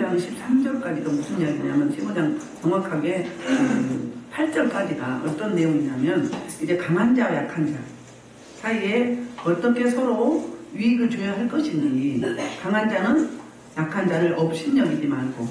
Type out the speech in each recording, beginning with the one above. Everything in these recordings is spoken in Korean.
15장 13절까지가 무슨 이야기냐면 15장 정확하게 8절까지가 어떤 내용이냐면 이제 강한 자와 약한 자 사이에 어떻게 서로 유익을 줘야 할 것인지 강한 자는 약한 자를 업신여기지 말고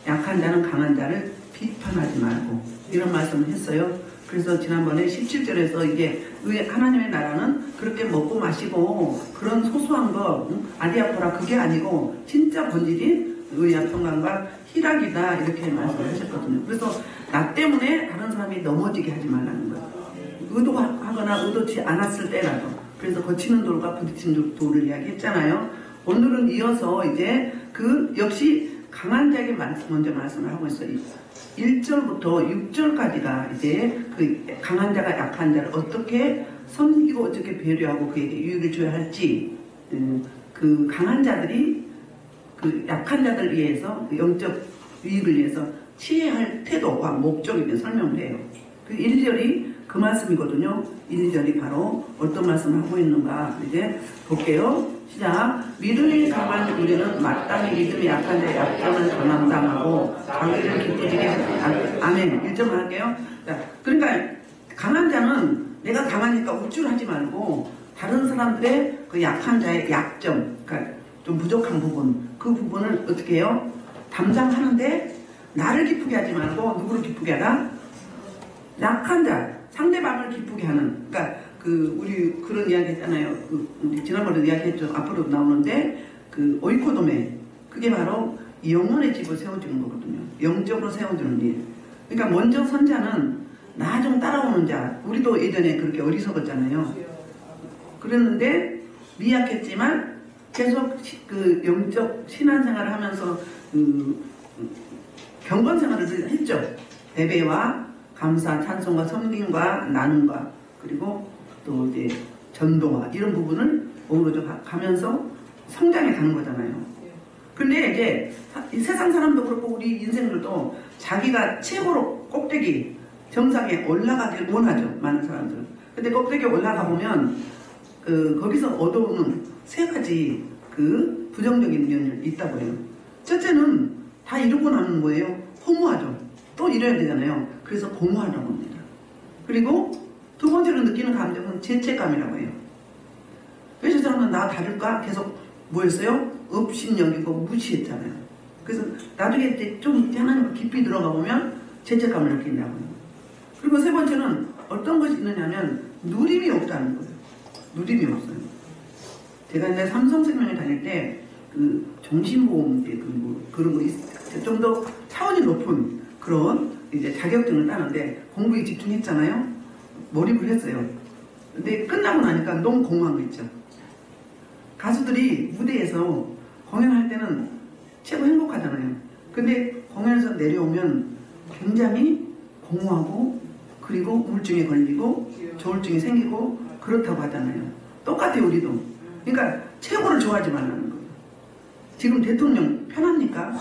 약한 자는 강한 자를 비판하지 말고 이런 말씀을 했어요. 그래서 지난번에 17절에서 이게 하나님의 나라는 그렇게 먹고 마시고 그런 소소한 거 아디아포라 그게 아니고 진짜 본질이 의와 평강과 희락이다 이렇게 말씀을 하셨거든요. 그래서 나 때문에 다른 사람이 넘어지게 하지 말라는 거예요. 의도하거나 의도치 않았을 때라도. 그래서 거치는 돌과 부딪히는 돌을 이야기했잖아요. 오늘은 이어서 이제 그 역시 강한 자에게 먼저 말씀을 하고 있어요. 1절부터 6절까지가 이제 그 강한 자가 약한 자를 어떻게 섬기고 어떻게 배려하고 그에게 유익을 줘야 할지 그 강한 자들이 그 약한 자들 위해서 그 영적 유익을 위해서 취해야 할 태도와 목적에 설명을 해요. 그 1절이 그 말씀이거든요. 1절이 바로 어떤 말씀을 하고 있는가 이제 볼게요. 시작. 믿음이 강한 우리는 마땅히 믿음이 약한 자의 약점을 감당하고 자기를 기쁘시게 아멘. 1점 할게요. 자, 그러니까 강한 자는 내가 강하니까 우쭐하지 말고 다른 사람들의 그 약한 자의 약점, 그러니까 좀 부족한 부분, 그 부분을 어떻게 해요? 담당하는데 나를 기쁘게 하지 말고 누구를 기쁘게 하라? 약한 자, 상대방을 기쁘게 하는. 그러니까 그 우리 그런 이야기 했잖아요. 우리 지난번에 이야기했죠. 앞으로도 나오는데 그 오이코도메 그게 바로 영혼의 집을 세워주는 거거든요. 영적으로 세워주는 일. 그러니까 먼저 선자는 나 좀 따라오는 자. 우리도 예전에 그렇게 어리석었잖아요. 그랬는데 미약했지만 계속 그 영적 신앙생활을 하면서 경건 생활을 했죠. 예배와 감사, 찬송과 섬김과 나눔과 그리고 또 이제 전도와 이런 부분을 어우러져 가면서 성장해 가는 거잖아요. 근데 이제 이 세상 사람도 그렇고 우리 인생들도 자기가 최고로 꼭대기 정상에 올라가길 원하죠. 많은 사람들은. 근데 꼭대기에 올라가 보면 거기서 얻어오는 세 가지 그 부정적인 면이 있다고 해요. 첫째는 다 이루고 나면 뭐예요? 허무하죠. 또 이뤄야 되잖아요. 그래서 공허하다고 합니다. 그리고 두 번째로 느끼는 감정은 죄책감이라고 해요. 그래서 사람은 나 다를까? 계속 뭐였어요? 업신여기고 무시했잖아요. 그래서 나중에 이제 좀 하나님 깊이 들어가 보면 죄책감을 느낀다고 해요. 그리고 세 번째는 어떤 것이 있느냐면 누림이 없다는 거예요. 누림이 없어요. 제가 이제 삼성생명에 다닐 때 그 정신보험제 그런 거 좀 더 차원이 높은 그런 이제 자격증을 따는데 공부에 집중했잖아요. 몰입을 했어요. 근데 끝나고 나니까 너무 공허한 거 있죠. 가수들이 무대에서 공연할 때는 최고 행복하잖아요. 근데 공연에서 내려오면 굉장히 공허하고 그리고 우울증에 걸리고 조울증이 생기고 그렇다고 하잖아요. 똑같아요, 우리도. 그러니까 최고를 좋아하지 말라는 거예요. 지금 대통령 편합니까?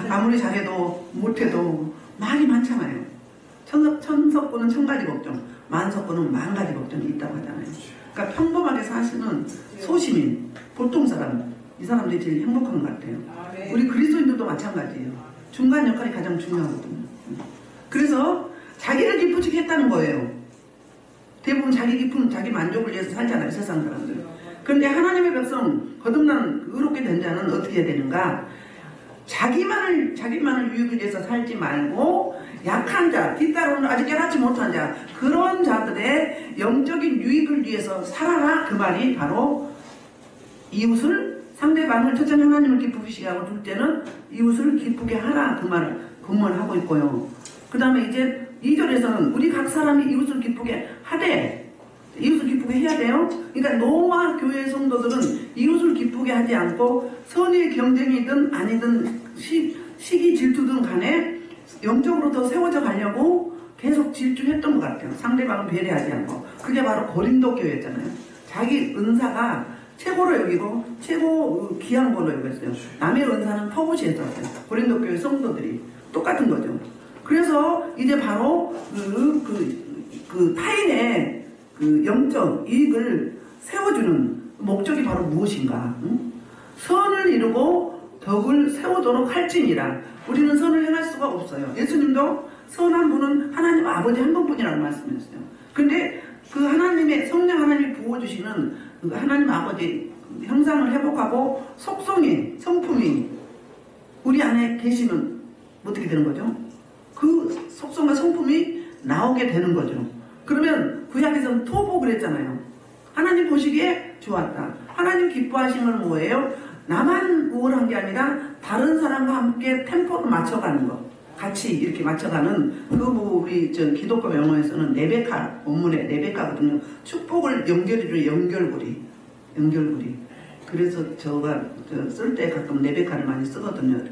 아무리 잘해도 못해도 말이 많잖아요. 천석구는 천가지 걱정, 만석구는 만가지 걱정이 있다고 하잖아요. 그러니까 평범하게 사시는 소시민, 보통 사람, 이 사람들이 제일 행복한 것 같아요. 우리 그리스도인들도 마찬가지예요. 중간 역할이 가장 중요하거든요. 그래서 자기를 기쁘시게 했다는 거예요. 대부분 자기 기쁨, 자기 만족을 위해서 살잖아요, 세상 사람들. 그런데 하나님의 백성, 거듭난 의롭게 된 자는 어떻게 해야 되는가? 자기만을 유익을 위해서 살지 말고 약한 자, 뒤따르는 아직 깨닫지 못한 자, 그런 자들의 영적인 유익을 위해서 살아라. 그 말이 바로 이웃을, 상대방을 첫째는 하나님을 기쁘시게 하고 둘째는 이웃을 기쁘게 하라. 그 말을 근무를 하고 있고요. 그 다음에 이제 2절에서는 우리 각 사람이 이웃을 기쁘게 하되, 이웃을 기쁘게 해야 돼요. 그러니까 노아 교회 성도들은 이웃을 기쁘게 하지 않고 선의의 경쟁이든 아니든 시기 질투든 간에 영적으로 더 세워져 가려고 계속 질주했던 것 같아요. 상대방을 배려하지 않고. 그게 바로 고린도 교회였잖아요. 자기 은사가 최고로 여기고 최고 귀한 걸로 여겼어요. 남의 은사는 터부시했었어요. 고린도 교회 성도들이 똑같은 거죠. 그래서 이제 바로 그 타인의 그 영적 이익을 세워주는 목적이 바로 무엇인가? 선을 이루고 덕을 세우도록 할지니라. 우리는 선을 행할 수가 없어요. 예수님도 선한 분은 하나님 아버지 한 분뿐이라고 말씀하셨어요. 근데 그 하나님의 성령 하나님이 부어주시는 그 하나님 아버지 형상을 회복하고 속성이 성품이 우리 안에 계시면 어떻게 되는 거죠? 그 속성과 성품이 나오게 되는 거죠. 그러면 구약에서는 토보 그랬잖아요. 하나님 보시기에 좋았다. 하나님 기뻐하신 건 뭐예요? 나만 우월한 게 아니라 다른 사람과 함께 템포를 맞춰가는 거. 같이 이렇게 맞춰가는 우리 기독교 영어에서는 레베카, 원문에 레베카거든요. 축복을 연결해주는 연결고리. 그래서 제가 쓸 때 가끔 레베카를 많이 쓰거든요.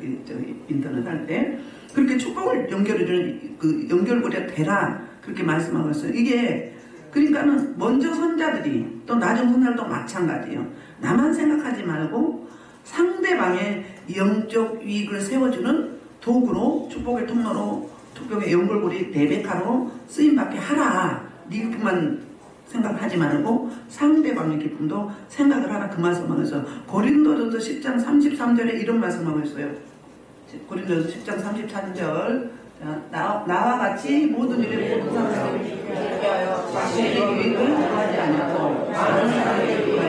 인터넷 할 때. 그렇게 축복을 연결해주는 그 연결고리가 되라. 그렇게 말씀하고 있어요. 이게 그러니까는 먼저 선자들이 또 나중 선자들도 마찬가지예요. 나만 생각하지 말고 상대방의 영적 이익을 세워주는 도구로 축복의 통로로 축복의 연결고리 레베카로 쓰임받게 하라. 네 기쁨만 생각하지 말고 상대방의 기쁨도 생각을 하라. 그 말씀하고 있어요. 고린도전서 10장 33절에 이런 말씀하고 있어요. 고린도전서 10장 33절 나와 같이 모든 일에 모든 사람을 위하여 자신의 유익을 구하지 않고 다른 사람의 유익을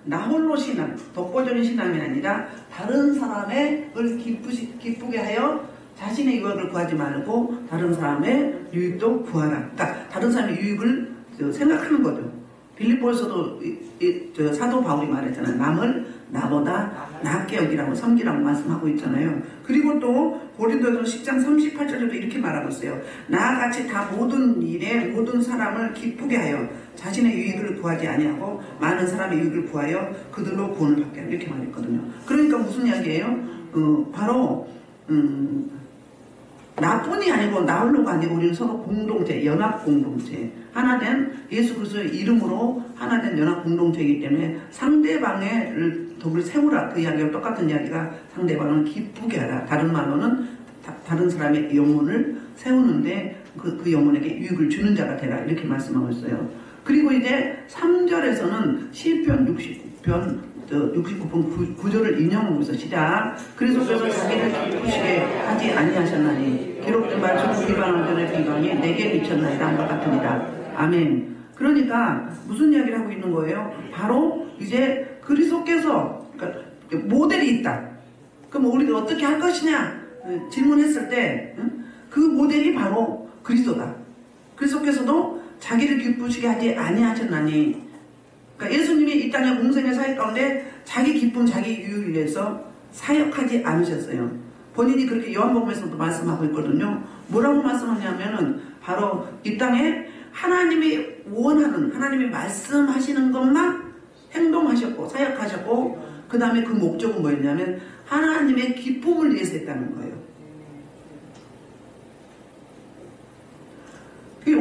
나 홀로 신앙, 독보적인 신앙이 아니라 다른 사람의 기쁘게 하여 자신의 유익을 구하지 말고 다른 사람의 유익도 구하라. 그러니까 다른 사람의 유익을 생각하는 거죠. 빌립보에서도 사도 바울이 말했잖아요. 남을 나보다 낫게 여기라고 섬기라고 말씀하고 있잖아요. 그리고 또 고린도전서 10장 38절에도 이렇게 말하고 있어요. 나와 같이 다 모든 일에 모든 사람을 기쁘게 하여 자신의 유익을 구하지 아니하고 많은 사람의 유익을 구하여 그들로 구원을 받게 하라. 이렇게 말했거든요. 그러니까 무슨 이야기예요? 바로 나뿐이 아니고 나 홀로가 아니고 우리는 서로 공동체, 연합 공동체, 하나된 예수 그리스도의 이름으로 하나된 연합 공동체이기 때문에 상대방의 덕을 세우라. 그 이야기와 똑같은 이야기가 상대방을 기쁘게 하라. 다른 말로는 다른 사람의 영혼을 세우는데 그 영혼에게 유익을 주는 자가 되라. 이렇게 말씀하고 있어요. 그리고 이제 3절에서는 시편 69편 9절을 인용하고 있어. 시작. 그리스도께서 자기를 기쁘시게 하지 아니하셨나니 기록된 바 주 비방하는 자의 비방이 내게 미쳤나이다 한것 같으니라. 아멘. 그러니까 무슨 이야기를 하고 있는 거예요? 바로 이제 그리스도께서 그러니까 모델이 있다. 그럼 우리가 어떻게 할 것이냐 질문했을 때 그 모델이 바로 그리스도다. 그리스도께서도 자기를 기쁘시게 하지 아니하셨나니, 그러니까 예수님이 이 땅의 공생의 사역 가운데 자기 기쁨, 자기 유익을 위해서 사역하지 않으셨어요. 본인이 그렇게 요한복음에서도 말씀하고 있거든요. 뭐라고 말씀하냐면은 바로 이 땅에 하나님이 원하는, 하나님이 말씀하시는 것만 행동하셨고 사역하셨고, 그 다음에 그 목적은 뭐였냐면 하나님의 기쁨을 위해서 했다는 거예요.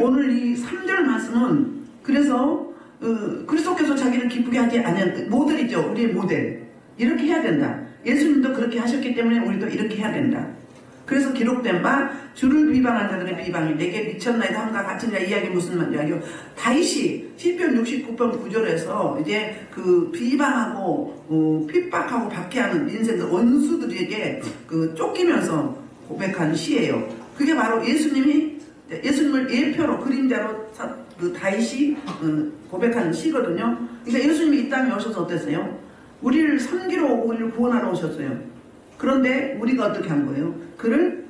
오늘 이 3절 말씀은 그래서 그리스도께서 자기를 기쁘게 하지 않은 모델이죠. 우리의 모델. 이렇게 해야 된다. 예수님도 그렇게 하셨기 때문에 우리도 이렇게 해야 된다. 그래서 기록된 바 주를 비방한 자들의 비방이 내게 미쳤나이다 함과 같으니라. 이야기 무슨 이야기요? 다윗이 시편 69편 9절에서 이제 그 비방하고 핍박하고 박해하는 인생들 원수들에게 쫓기면서 고백한 시예요. 그게 바로 예수님을 예표로 그림자로 그 다윗이 고백하는 시거든요. 그러니까 예수님이 이 땅에 오셔서 어땠어요? 우리를 섬기러 오고 우리를 구원하러 오셨어요. 그런데 우리가 어떻게 한 거예요? 그를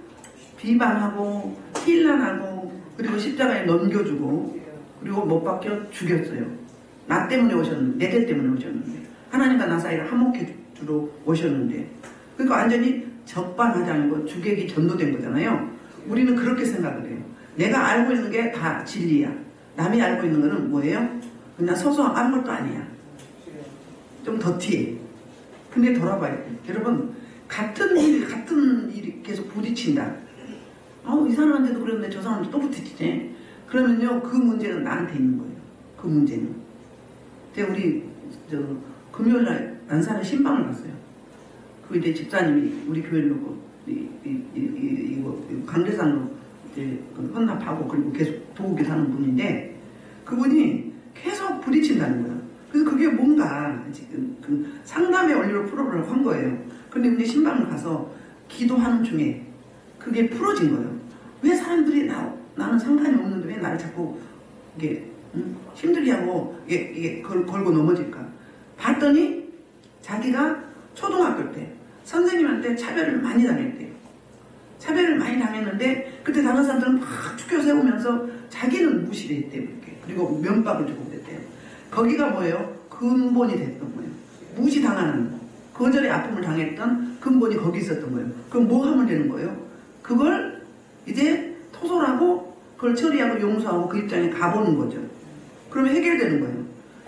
비방하고 힐난하고 그리고 십자가에 넘겨주고 그리고 못 박혀 죽였어요. 나 때문에 오셨는데, 내 죄 때문에 오셨는데, 하나님과 나 사이를 화목해 주러 오셨는데, 그러니까 완전히 적반하지 않고 주객이 전도된 거잖아요. 우리는 그렇게 생각을 해요. 내가 알고 있는 게 다 진리야. 남이 알고 있는 거는 뭐예요? 그냥 소소한 아무것도 아니야. 좀 더티해. 근데 돌아봐야 돼. 여러분, 같은 일이 계속 부딪힌다. 이 사람한테도 그랬는데 저 사람한테 또 부딪히지. 그러면요, 그 문제는 나한테 있는 거예요. 그 문제는. 제가 우리 금요일날 안산에 신방을 갔어요. 그 이제 집사님이 우리 교회로 이거 강대상으로 이제 헌납하고 그리고 계속 도우게 사는 분인데, 그분이 계속 부딪힌다는 거야. 그래서 그게 뭔가 지금 그 상담의 원리로 풀어보려고 한 거예요. 근데 우리 신방을 가서 기도하는 중에 그게 풀어진 거예요. 왜 사람들이 나는 상관이 없는데 왜 나를 자꾸 이게 힘들게 하고 이게 걸고 넘어질까? 봤더니 자기가 초등학교 때 선생님한테 차별을 많이 당했대요. 차별을 많이 당했는데 그때 다른 사람들은 막 축켜 세우면서 자기는 무시를 했대요. 이렇게. 그리고 면박을 주고 그랬대요. 거기가 뭐예요? 근본이 됐던 거예요. 무시당하는 거절의 아픔을 당했던 근본이 거기 있었던 거예요. 그럼 뭐 하면 되는 거예요? 그걸 이제 토설하고 그걸 처리하고 용서하고 그 입장에 가보는 거죠. 그러면 해결되는 거예요.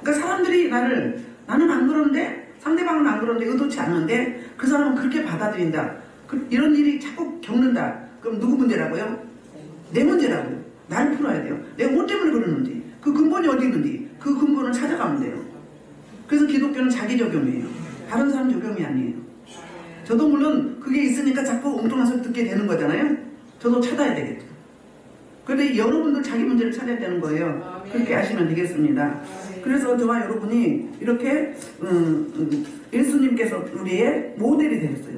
그러니까 사람들이 나는 안 그런데 상대방은 안 그런데 의도치 않는데 그 사람은 그렇게 받아들인다. 이런 일이 자꾸 겪는다. 그럼 누구 문제라고요? 내 문제라고요. 나를 풀어야 돼요. 내가 뭐 때문에 그러는지 그 근본이 어디 있는지 그 근본을 찾아가면 돼요. 그래서 기독교는 자기 적용이에요. 다른 사람 적용이 아니에요. 저도 물론 그게 있으니까 자꾸 엉뚱한 소리 듣게 되는 거잖아요. 저도 찾아야 되겠죠. 그런데 여러분들 자기 문제를 찾아야 되는 거예요. 그렇게 하시면 되겠습니다. 그래서 저와 여러분이 이렇게 예수님께서 우리의 모델이 되셨어요.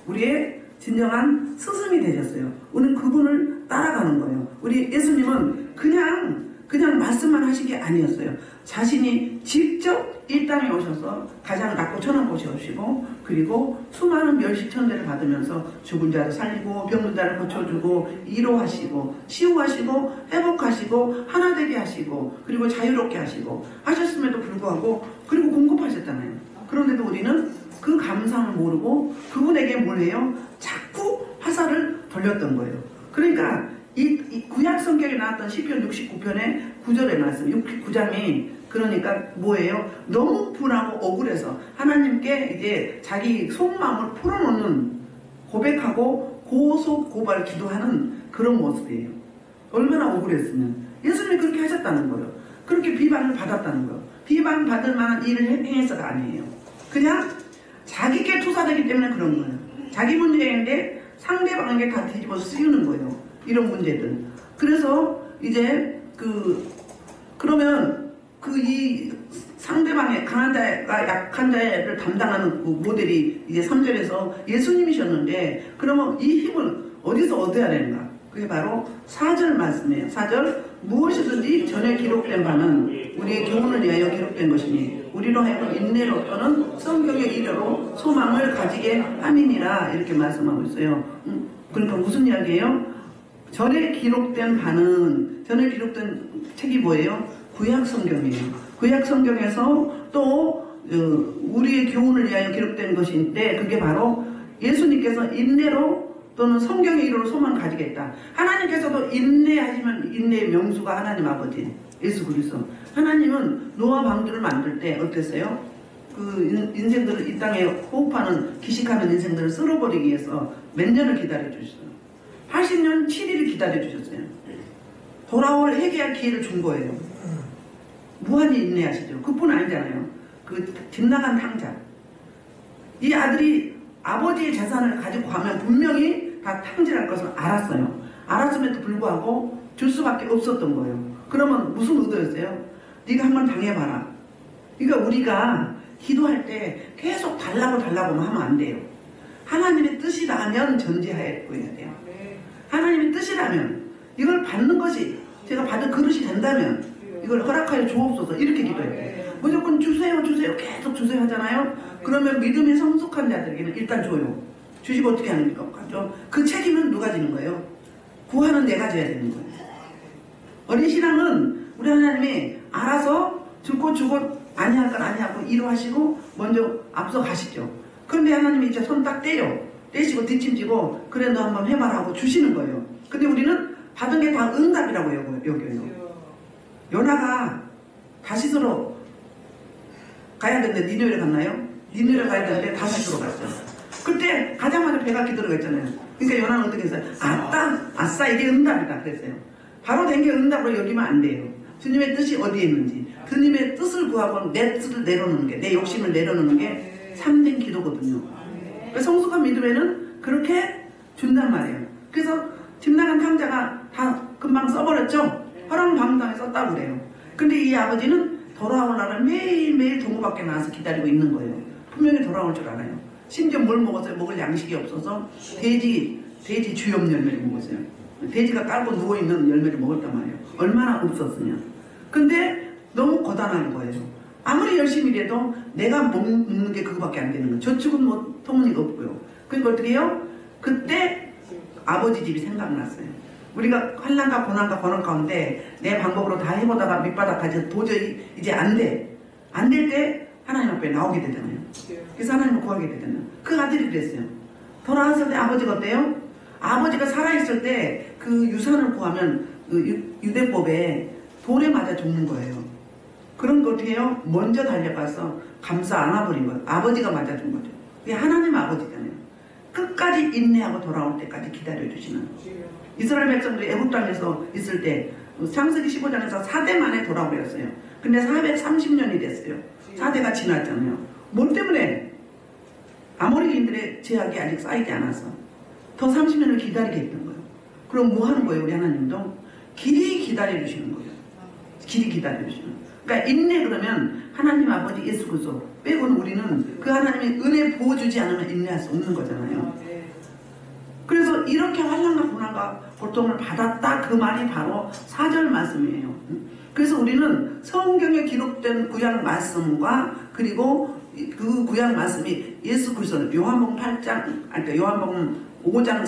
우리의 진정한 스승이 되셨어요. 우리는 그분을 따라가는 거예요. 우리 예수님은 그냥 말씀만 하신 게 아니었어요. 자신이 직접 이 땅에 오셔서 가장 낮고 천한 곳에 오시고 그리고 수많은 멸시천대를 받으면서 죽은 자를 살리고 병든 자를 고쳐주고 위로하시고 치유하시고 회복하시고 하나 되게 하시고 그리고 자유롭게 하시고 하셨음에도 불구하고 그리고 공급하셨잖아요. 그런데도 우리는 그 감상을 모르고 그분에게 뭘 해요? 자꾸 화살을 돌렸던 거예요. 그러니까 이 구약 성경에 나왔던 시편 69편의 9절에 나왔어요. 69장이 그러니까 뭐예요? 너무 분하고 억울해서 하나님께 이제 자기 속마음을 풀어놓는 고백하고 고속 고발 기도하는 그런 모습이에요. 얼마나 억울했으면 예수님이 그렇게 하셨다는 거예요. 그렇게 비방을 받았다는 거예요. 비방받을 만한 일을 행해서가 아니에요. 그냥 자기께 투사되기 때문에 그런 거예요. 자기 문제인데 상대방에게 다 뒤집어 쓰이는 거예요. 이런 문제들. 그래서 이제 그러면 이 상대방의 강한 자가 약한 자를 담당하는 그 모델이 이제 3절에서 예수님이셨는데 그러면 이 힘을 어디서 얻어야 되는가? 그게 바로 4절 말씀이에요. 4절 무엇이든지 전에 기록된 바는 우리의 교훈을 위하여 기록된 것이니 우리로 하여금 인내로 또는 성경의 이래로 소망을 가지게 함이니라 이렇게 말씀하고 있어요. 그러니까 무슨 이야기예요? 전에 기록된 책이 뭐예요? 구약 성경이에요. 구약 성경에서 또 우리의 교훈을 위하여 기록된 것인데 그게 바로 예수님께서 인내로 또는 성경의 이름으로 소망을 가지겠다. 하나님께서도 인내하시면 인내의 명수가 하나님 아버지 예수 그리스도. 하나님은 노아 방주를 만들 때 어땠어요? 그 인생들을 이 땅에 호흡하는 기식하는 인생들을 쓸어버리기 위해서 몇 년을 기다려 주셨어요. 80년 7일을 기다려 주셨어요. 돌아올 회개할 기회를 준 거예요. 무한히 인내하시죠. 그뿐 아니잖아요. 그 집 나간 탕자. 이 아들이 아버지의 재산을 가지고 가면 분명히 다 탕진할 것을 알았어요. 알았음에도 불구하고 줄 수밖에 없었던 거예요. 그러면 무슨 의도였어요? 네가 한번 당해봐라. 그러니까 우리가 기도할 때 계속 달라고 하면 안 돼요. 하나님의 뜻이라면 전제하에 보여야 돼요. 하나님의 뜻이라면 이걸 받는 것이 제가 받은 그릇이 된다면 이걸 허락하여 주옵소서 이렇게 기도해야 돼요. 무조건 주세요 계속 주세요 하잖아요. 그러면 믿음이 성숙한 자들에게는 일단 줘요. 주시고 어떻게 하는 거죠? 그 책임은 누가 지는 거예요? 구하는 내가 져야 되는 거예요. 어린 신앙은 우리 하나님이 알아서 주고 아니할 건 아니하고 이루하시고 먼저 앞서 가시죠. 그런데 하나님이 이제 손 딱 떼시고 뒷짐지고 그래 너 한번 해봐라 하고 주시는 거예요. 근데 우리는 받은 게 다 응답이라고 여겨요. 요나가 다시스로 가야 되는데 니느웨를 갔나요? 니느웨를 가야 되는데 다시스로 갔어요. 그때 가자마자 배가 기도가 있잖아요. 그러니까 요나는 어떻게 했어요? 아싸 이게 응답이다 그랬어요. 바로 된 게 응답으로 여기면 안 돼요. 주님의 뜻이 어디에 있는지 주님의 뜻을 구하고 내 뜻을 내려놓는 게 내 욕심을 내려놓는 게 참된 기도거든요. 성숙한 믿음에는 그렇게 준단 말이에요. 그래서 집 나간 탕자가 다 금방 써버렸죠. 허랑방탕에 썼다고 그래요. 근데 이 아버지는 돌아올 날을 매일매일 동호 밖에 나와서 기다리고 있는 거예요. 분명히 돌아올 줄 알아요. 심지어 뭘 먹었어요? 먹을 양식이 없어서 돼지 주염 열매를 먹었어요. 돼지가 깔고 누워있는 열매를 먹었단 말이에요. 얼마나 없었으면. 근데 너무 고단한 거예요. 아무리 열심히 일해도 내가 먹는 게 그거밖에 안 되는 거예요. 저축은 뭐 터무니가 없고요. 그러니까 어떻게 해요? 그때 아버지 집이 생각났어요. 우리가 환난과 고난과 고난 가운데 내 방법으로 다 해보다가 밑바닥까지 도저히 이제 안 돼. 안 될 때 하나님 앞에 나오게 되잖아요. 그래서 하나님을 구하게 되잖아요. 그 아들이 그랬어요. 돌아왔을 때 아버지가 어때요? 아버지가 살아있을 때 그 유산을 구하면 그 유대법에 돌에 맞아 죽는 거예요. 그런 거 어떻게 해요? 먼저 달려가서 감싸 안아버린 거예요. 아버지가 맞아준 거죠. 그게 하나님 아버지잖아요. 끝까지 인내하고 돌아올 때까지 기다려주시는 이스라엘 백성들이 애굽 땅에서 있을 때 창세기 15장에서 4대 만에 돌아오렸어요. 근데 430년이 됐어요. 4대가 지났잖아요. 뭐 때문에? 아모리인들의 제약이 아직 쌓이지 않아서 더 30년을 기다리게 했던 거예요. 그럼 뭐 하는 거예요? 우리 하나님도 길이 기다려주시는 거예요. 길이 기다려주시는 거예요. 그러니까 인내 그러면 하나님 아버지 예수 그리스도 빼고는 우리는 그 하나님이 은혜 부어주지 않으면 인내할 수 없는 거잖아요. 그래서 이렇게 환난과 고난과 고통을 받았다 그 말이 바로 4절 말씀이에요. 그래서 우리는 성경에 기록된 구약 말씀과 그리고 그 구약 말씀이 예수 그리스도 요한복음 8장 그러니까 요한복음 5장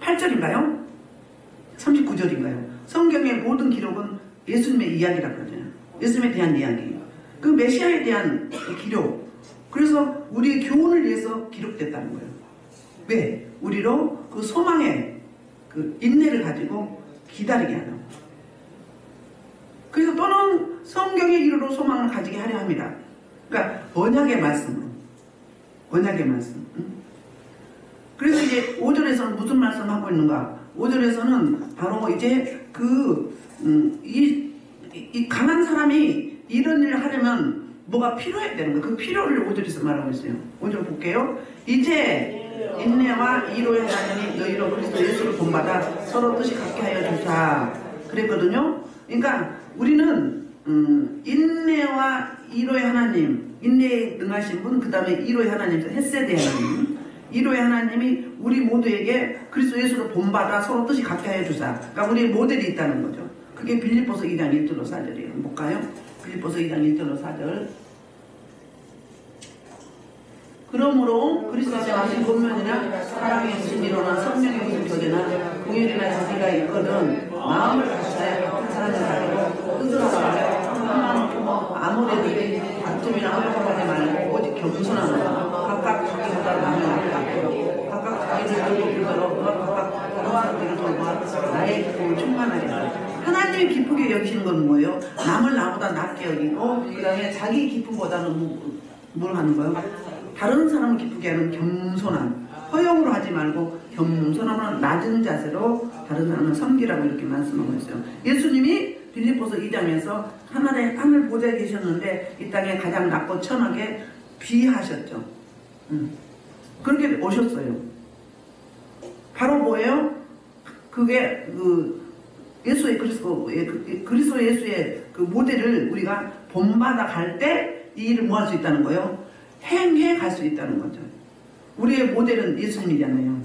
38절인가요? 39절인가요? 성경의 모든 기록은 예수님의 이야기라고 그러잖아요. 예수님에 대한 이야기. 그 메시아에 대한 기록. 그래서 우리의 교훈을 위해서 기록됐다는 거예요. 왜? 우리로 그 소망의 그 인내를 가지고 기다리게 하는. 그래서 또는 성경의 이루로 소망을 가지게 하려 합니다. 그러니까 언약의 말씀은 언약의 말씀. 그래서 이제 5절에서는 무슨 말씀을 하고 있는가? 5절에서는 바로 이제 이 강한 사람이 이런 일을 하려면 뭐가 필요해야 되는 거예요. 그 필요를 5절에서 말하고 있어요. 5절 볼게요. 이제 인내와 이로의 하나님이 너희로 그리스도 예수를 본받아 서로 뜻이 같게 하여 주사 그랬거든요. 그러니까 우리는 인내와 이로의 하나님, 인내에 능하신 분, 그 다음에 이로의 하나님, 헷세대 하나님, 이로의 하나님이 우리 모두에게 그리스도 예수를 본받아 서로 뜻이 같게 하여 주사. 그러니까 우리의 모델이 있다는 거죠. 그게 빌립보서 2장 1절로 4절이에요. 볼까요? 빌립보서 2장 1절로 4절. 그러므로 그리스도께서 하신 본면이나 사랑의 진리로나 성령의 무슨 교제나 공율이나 지지가 있거든 마음을 같이 같은 사랑을 가지고 뜻을 하여 아무래도 다툼이나 허용하지 말고 오직 겸손함으로 각각 자기보다 남을 낫고 각각 자기를 들고 불더러 각각 다른 사람들을 돌봐 나의 기쁨을 충만하게 하라. 하나님이 기쁘게 여기시는 건 뭐예요? 남을 나보다 낫게 여기고 그 다음에 자기 기쁨보다는 뭘 하는 거예요? 다른 사람을 기쁘게 하는 겸손함. 허용으로 하지 말고 겸손함으로 낮은 자세로 다른 사람을 섬기라고 이렇게 말씀하고 있어요. 예수님이 빌립보서 2장에서 하늘 보좌에 계셨는데 이 땅에 가장 낮고 천하게 비하셨죠. 그렇게 오셨어요. 바로 뭐예요? 그게 예수의 그리스도 예수의 그 모델을 우리가 본받아 갈 때 이 일을 뭐 할 수 있다는 거예요? 행해 갈 수 있다는 거죠. 우리의 모델은 예수님이잖아요.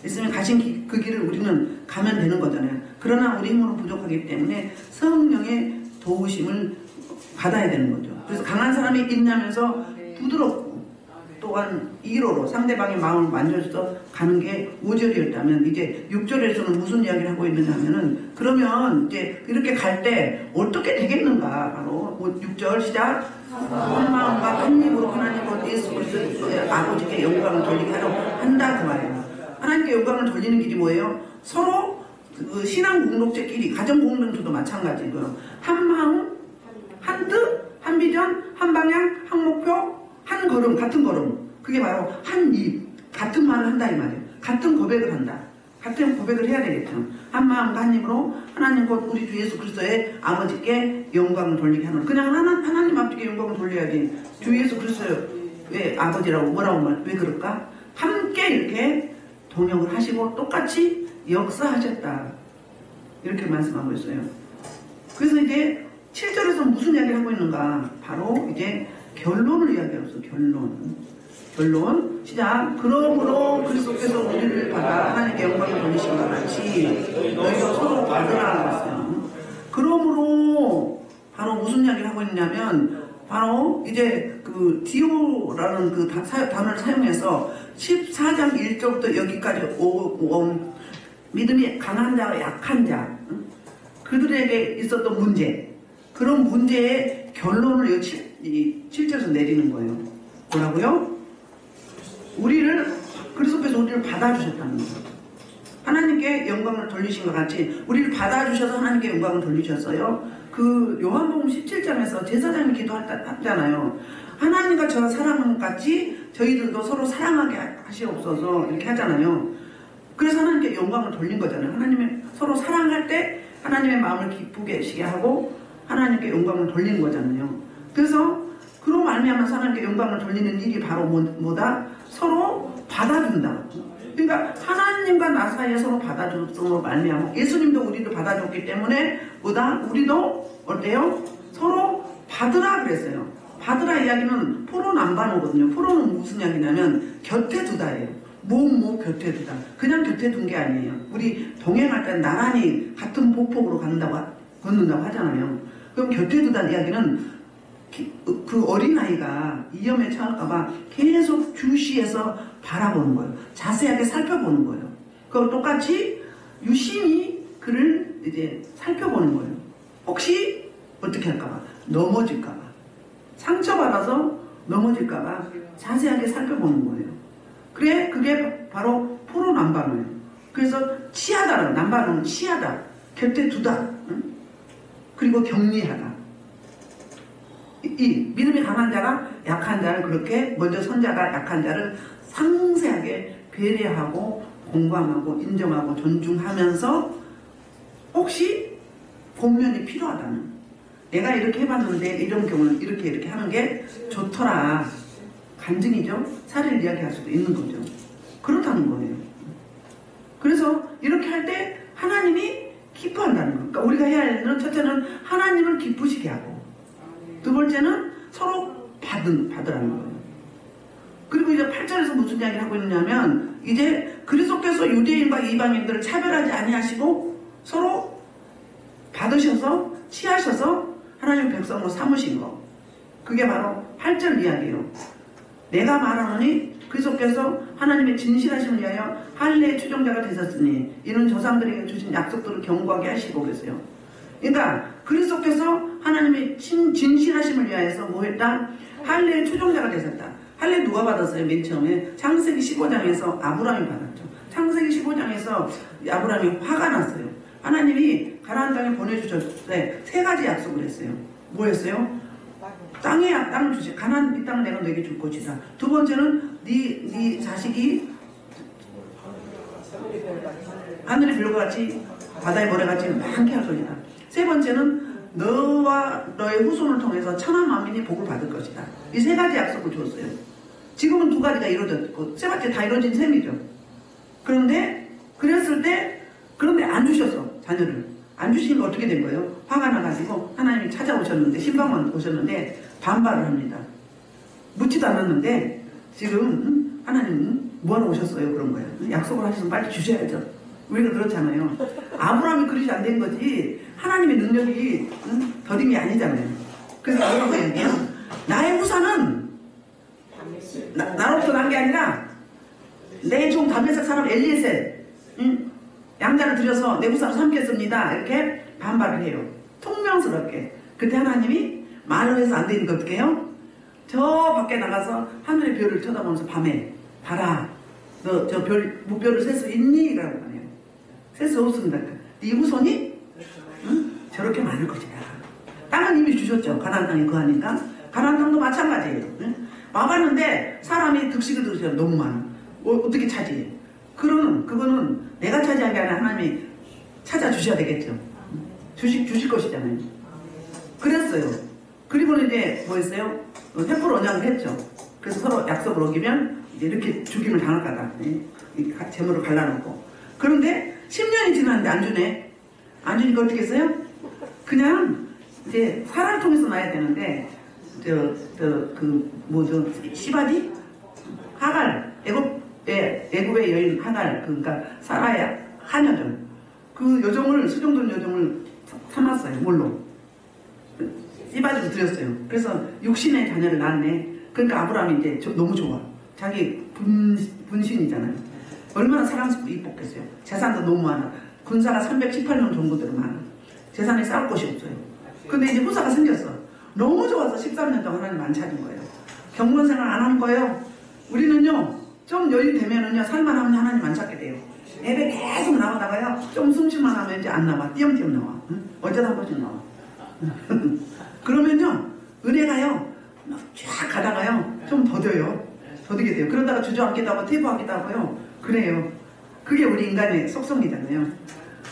예수님이 가신 그 길을 우리는 가면 되는 거잖아요. 그러나 우리 힘으로 부족하기 때문에 성령의 도우심을 받아야 되는 거죠. 그래서 강한 사람이 인내하면서 부드럽고 또한 이로로 상대방의 마음을 만져서 가는 게 5절이었다면 이제 6절에서는 무슨 이야기를 하고 있느냐 하면은 그러면 이제 이렇게 갈 때 어떻게 되겠는가 바로 6절 시작 한 마음과 한 입으로 하나님과 예수 그리스도의 아버지께 영광을 돌리게 하려 한다 그 말이에요. 하나님께 영광을 돌리는 길이 뭐예요? 서로 그 신앙 공동체끼리 가정 공동체도 마찬가지고요. 한 마음, 한 뜻, 한 비전, 한 방향, 한 목표, 한 걸음, 같은 걸음. 그게 바로 한 입, 같은 말을 한다 이 말이에요. 같은 고백을 한다. 같은 고백을 해야 되겠죠. 한 마음과 한 입으로 하나님 곧 우리 주 예수 그리스도의 아버지께 영광을 돌리게 하는. 그냥 하나님 아버지께 영광을 돌려야지. 주 예수 그리스도의 아버지라고 뭐라고 말? 왜 그럴까? 함께 이렇게 동역을 하시고 똑같이 역사하셨다. 이렇게 말씀하고 있어요. 그래서 이제 7절에서 그리스도께서 무슨 이야기를 하고 있는가? 바로 이제 결론을 이야기하고 있어. 결론. 시작. 그러므로 그리스도께서 우리를 받아 하나님께 영광을 돌리신 것 같이 너희도 서로 받으라는 것이요. 그러므로 바로 무슨 이야기를 하고 있냐면 바로 이제 그 디오라는 그 단어를 사용해서 14장 1절부터 여기까지 믿음이 강한 자와 약한 자 그들에게 있었던 문제 그런 문제의 결론을 7절에서 내리는 거예요. 뭐라고요? 그리스도께서 우리를 받아주셨다는 거예요. 하나님께 영광을 돌리신 것 같이 우리를 받아주셔서 하나님께 영광을 돌리셨어요. 그 요한복음 17장에서 제사장이 기도하잖아요. 하나님과 저와 사랑하는 것 같이 저희들도 서로 사랑하게 하시옵소서 이렇게 하잖아요. 그래서 하나님께 영광을 돌린 거잖아요. 하나님의 서로 사랑할 때 하나님의 마음을 기쁘게 하시게 하고 하나님께 영광을 돌리는 거잖아요. 그래서 그로 말미암아서 하나님께 영광을 돌리는 일이 바로 뭐다? 서로 받아준다. 그러니까 하나님과 나 사이에 서로 받아줬음으로 말미암아 예수님도 우리를 받아줬기 때문에 뭐다? 우리도 어때요? 서로 받으라 그랬어요. 받으라 이야기는 포로는 안 받거든요. 포로는 무슨 이야기냐면 곁에 두다예요. 곁에 두다. 그냥 곁에 둔 게 아니에요. 우리 동행할 때 나란히 같은 보폭으로 걷는다고 하잖아요. 그럼 곁에 두다는 이야기는 그 어린아이가 위험에 처할까봐 계속 주시해서 바라보는 거예요. 자세하게 살펴보는 거예요. 그걸 똑같이 유심히 그를 이제 살펴보는 거예요. 혹시 어떻게 할까봐, 넘어질까봐, 상처받아서 넘어질까봐 자세하게 살펴보는 거예요. 그래, 그게 바로 포로 남반이에요. 그래서 치하다는, 남반은 치하다, 곁에 두다, 응? 그리고 격리하다. 이 믿음이 강한 자가 약한 자를 그렇게 먼저 선자가 약한 자를 상세하게 배려하고 공감하고 인정하고 존중하면서 혹시 권면이 필요하다는 내가 이렇게 해봤는데 이런 경우는 이렇게 하는 게 좋더라 간증이죠. 사례를 이야기할 수도 있는 거죠. 그렇다는 거예요. 그래서 이렇게 할 때 하나님이 기뻐한다는 거. 그러니까 우리가 해야 할 일은 첫째는 하나님을 기쁘시게 하고 두 번째는 서로 받으라는 거예요. 그리고 이제 8절에서 무슨 이야기를 하고 있느냐면 이제 그리스도께서 유대인과 이방인들을 차별하지 아니하시고 서로 받으셔서 취하셔서 하나님 백성으로 삼으신 거. 그게 바로 8절 이야기예요. 내가 말하노니 그리스도께서 하나님의 진실하심을 위하여 할례의 추종자가 되셨으니 이는 조상들에게 주신 약속들을 경고하게 하시고 그랬어요. 그러니까 그리스도께서 하나님의 진실하심을 위하여서 뭐 했다? 할례의 추종자가 되셨다. 할례 누가 받았어요? 맨 처음에 창세기 15장에서 아브라함이 받았죠. 창세기 15장에서 아브라함이 화가 났어요. 하나님이 가나안 땅에 보내주셨을 때 세 가지 약속을 했어요. 뭐 했어요? 땅을 주시. 가나안 이 땅을 내가 너에게 줄 것이다. 두 번째는 네 자식이 하늘의 별과 같이 바다의 모래같이 많게 할 것이다. 세 번째는 너와 너의 후손을 통해서 천하 만민이 복을 받을 것이다. 이 세 가지 약속을 줬어요. 지금은 두 가지가 이루어졌고 세 번째 다 이루어진 셈이죠. 그런데 그랬을 때 그런데 안 주셨어. 자녀를 안 주시니까 어떻게 된 거예요? 화가 나가지고 하나님이 찾아오셨는데 신방만 오셨는데 반발을 합니다. 묻지도 않았는데 지금 하나님 뭐하러 오셨어요? 그런 거예요. 약속을 하시면 빨리 주셔야죠. 우리가 그렇잖아요. 아브라함이 그릇이 안 된 거지 하나님의 능력이 더딘 게 아니잖아요. 그래서 그런 거예요. 나의 후사는 나로부터 난 게 아니라 내 종 다메섹 사람 엘리에셀 양자를 들여서 내 후사로 삼겠습니다. 이렇게 반발을 해요. 통명스럽게. 그때 하나님이 말을 해서 안 되니까 어떻게 해요? 저 밖에 나가서 하늘의 별을 쳐다보면서 밤에 봐라. 너 저 무별을 셀 수 있니? 라고 하네요. 셀 수 없습니다. 네 후손이 저렇게 많을 것이다. 땅은 이미 주셨죠. 가나안 땅에 거하니까. 가나안 땅도 마찬가지예요. 와봤는데 사람이 득식을 들으셔 너무 많아. 어떻게 차지해? 그거는 내가 차지한 게 아니라 하나님이 찾아주셔야 되겠죠. 주실 것이잖아요. 그랬어요. 그리고는 이제 뭐 했어요? 횃불 언약을 했죠. 그래서 서로 약속을 어기면 이제 이렇게 죽임을 당할 거다. 재물을 갈라놓고. 그런데 10년이 지났는데 안 주네. 안 주니까 어떻게 했어요? 그냥 이제 사라를 통해서 낳아야 되는데 시바디? 하갈, 애굽의 여인 하갈, 그러니까 사라의 한 여종, 그 여종을 수종된 여종을 삼았어요. 뭘로? 시바디로 드렸어요. 그래서 육신의 자녀를 낳았네. 그러니까 아브라함이 이제 너무 좋아. 자기 분신이잖아요. 얼마나 사랑스럽고 이뻤겠어요. 재산도 너무 많아. 군사가 318명 정도대로 많아. 재산에 쌓을 곳이 없어요. 근데 이제 후사가 생겼어. 너무 좋아서 13년 동안 하나님 안 찾은 거예요. 경건 생활 안 하는 거예요. 우리는요, 좀 여유 되면은요, 살만하면 하나님 안 찾게 돼요. 예배 계속 나오다가요, 좀 숨쉴만 하면 이제 안 나와. 띄엄띄엄 나와. 응? 어쩌다 한 번씩 나와. 그러면요, 은혜가요, 쫙 가다가요, 좀 더뎌요. 더디게 돼요. 그러다가 주저앉기도 하고, 퇴보하기도 하고요. 그래요. 그게 우리 인간의 속성이잖아요.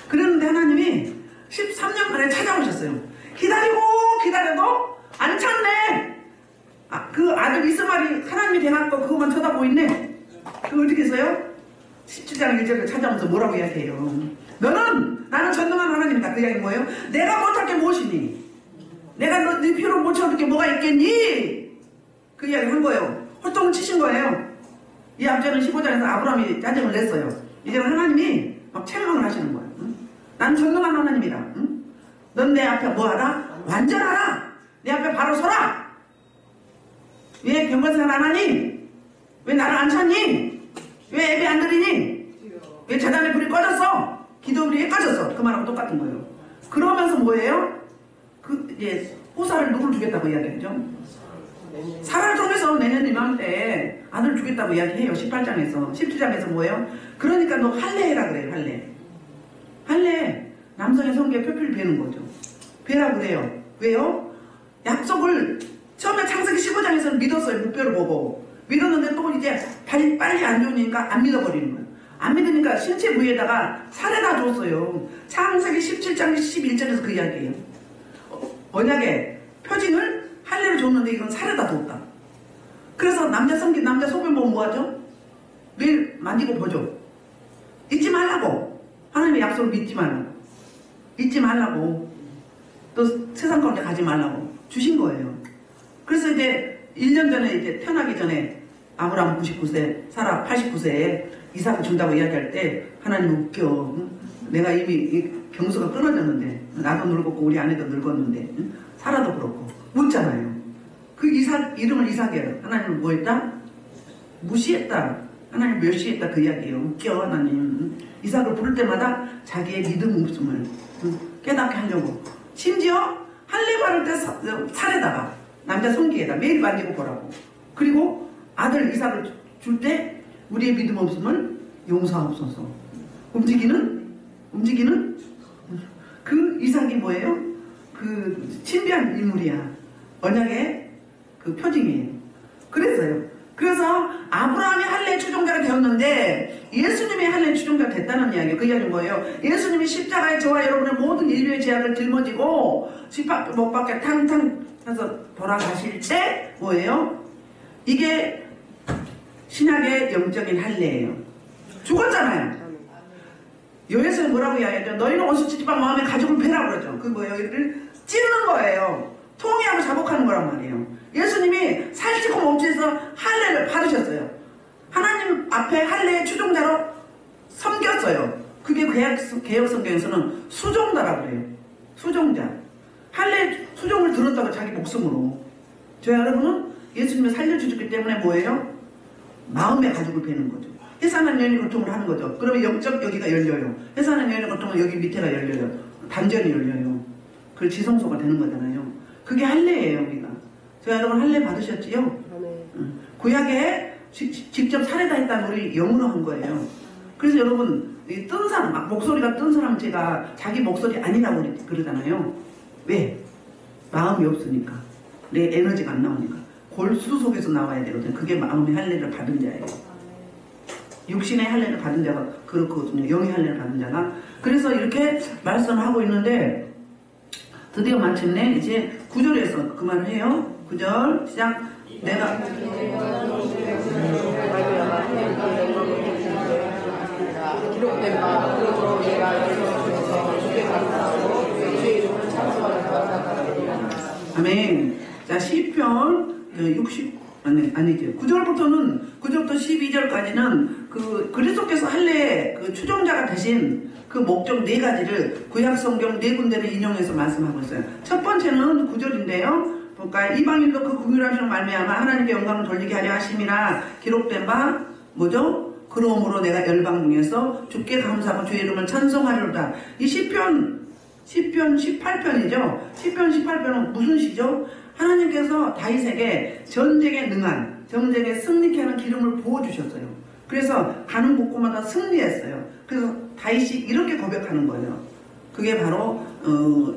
그런데 하나님이 13년 만에 찾아오셨어요. 기다리고 기다려도 안 찾네. 그 아들 이스마엘이 하나님이 돼갖고 그것만 쳐다보고 있네. 그거 어떻게 써요? 17장 1절에 찾아오면서 뭐라고 이야기해요? 나는 전능한 하나님이다. 그 이야기 뭐예요? 내가 못할 게 무엇이니? 내가 네 필요로 못 채워줄 게 뭐가 있겠니? 그 이야기 한 거예요. 홀통을 치신 거예요. 이 앞전은 15장에서 아브라함이 짜증을 냈어요. 이제는 하나님이 막 책망을 하시는 거예요. 응? 난 전능한 하나님이다. 응? 넌 내 앞에 뭐하라? 완전하라. 내 앞에 바로 서라. 왜 경건생활 안 하니? 왜 나를 안 찾니? 왜 예배 안 드리니? 왜 재단에 불이 꺼졌어? 기도 불이 왜 꺼졌어? 그 말하고 똑같은 거예요. 그러면서 뭐예요? 이제 후사를 누구를 주겠다고 이야기했죠? 사라를 통해서 내년 이맘때 아들 주겠다고 이야기해요. 18장에서 17장에서 뭐예요? 그러니까 너 할례해라 그래요. 할례. 남성의 성기에 표피를 베는 거죠. 베라 그래요. 왜요? 약속을 처음에 창세기 15장에서는 믿었어요. 목표를 보고 믿었는데 또 이제 빨리 안 좋으니까 안 믿어버리는 거예요. 안 믿으니까 신체 부위에다가 살에다 줬어요. 창세기 17장 11절에서 그 이야기예요. 언약의 표징을 할례로 줬는데 이건 살에다 뒀다. 그래서 남자 성기, 남자 소변 보면 뭐하죠? 매일 만지고 보죠. 잊지 말라고. 하나님의 약속을 잊지 말라고. 또 세상 가운데 가지 말라고 주신 거예요. 그래서 이제 1년 전에 이제 태어나기 전에 아브라함 99세, 사라 89세에 이삭을 준다고 이야기할 때 하나님 웃겨. 내가 이미 병수가 끊어졌는데 나도 늙었고 우리 아내도 늙었는데 사라도 그렇고 묻잖아요. 그 이삭 이름을 이삭이에요. 하나님은 뭐 했다? 무시했다. 하나님 멸시했다. 그 이야기예요. 웃겨 하나님. 이삭을 부를 때마다 자기의 믿음 없음을 깨닫게 하려고. 심지어 할례 바를 때 살에다가 남자 성기에다 매일 만지고 보라고. 그리고 아들 이삭을 줄 때 우리의 믿음 없음을 용서하옵소서. 움직이는 그 이삭이 뭐예요? 그 신비한 인물이야. 언약의 그 표징이에요. 그래서 아브라함이 할례 추종자가 되었는데 예수님이 할례 추종자가 됐다는 이야기예요. 그 이야기는 뭐예요? 예수님이 십자가에 저와 여러분의 모든 인류의 죄악을 짊어지고 못 박혀 탕탕 해서 돌아가실 때 뭐예요? 이게 신약의 영적인 할례예요. 죽었잖아요. 요에서는 뭐라고 이야기하죠? 너희는 원수치지만 마음에 가죽을 베라고 그러죠. 그 뭐예요? 이를 찢는 거예요. 통회하고 자복하는 거란 말이에요. 예수님이 살찌고 몸짓에서 할례를 받으셨어요. 하나님 앞에 할례의 추종자로 섬겼어요. 그게 개혁 성경에서는 수종자라고 그래요. 수종자. 할례 수종을 들었다고 자기 목숨으로. 저 여러분은 예수님을 살려주셨기 때문에 뭐예요? 마음의 가죽을 베는 거죠. 해산한 여인이 고통을 하는 거죠. 그러면 영적 여기가 열려요. 해산한 여인의 고통은 여기 밑에가 열려요. 단전이 열려요. 그 지성소가 되는 거잖아요. 그게 할례예요. 우리가. 저 여러분 할례 받으셨지요? 구약에 직접 살해다 했다는 우리 영으로 한 거예요. 그래서 여러분 뜬 사람, 막 목소리가 뜬 사람 제가 자기 목소리 아니라고 그러잖아요. 왜? 마음이 없으니까. 내 에너지가 안 나오니까. 골수 속에서 나와야 되거든요. 그게 마음의 할례를 받은 자예요. 육신의 할례를 받은 자가 그렇거든요. 영의 할례를 받은 자가. 그래서 이렇게 말씀을 하고 있는데 드디어 마침내 이제 9절에서 그 말을 해요. 9절 시작. 내가 기록된 바 그러므로 내가 예수께서 주께 감사하고 주의 이름을 찬송하는 감사하노니 아니죠. 9절부터는 9절부터 12절까지는 그 그리스도께서 할례 그 추종자가 되신 그 목적 네 가지를 구약 성경 네 군데를 인용해서 말씀하고 있어요. 첫 번째는 9절인데요. 그러니까 이방인도 그 긍휼하심으로 말미암아 하나님께 영광을 돌리게 하려 하심이라 기록된 바 뭐죠? 그러므로 내가 열방 중에서 주께 감사하고 주의 이름을 찬송하리로다. 이 시편 18편이죠. 시편 18편은 무슨 시죠? 하나님께서 다윗에게 전쟁에 능한, 전쟁에 승리케 하는 기름을 부어주셨어요. 그래서 가는 곳곳마다 승리했어요. 그래서 다윗이 이렇게 고백하는 거예요. 그게 바로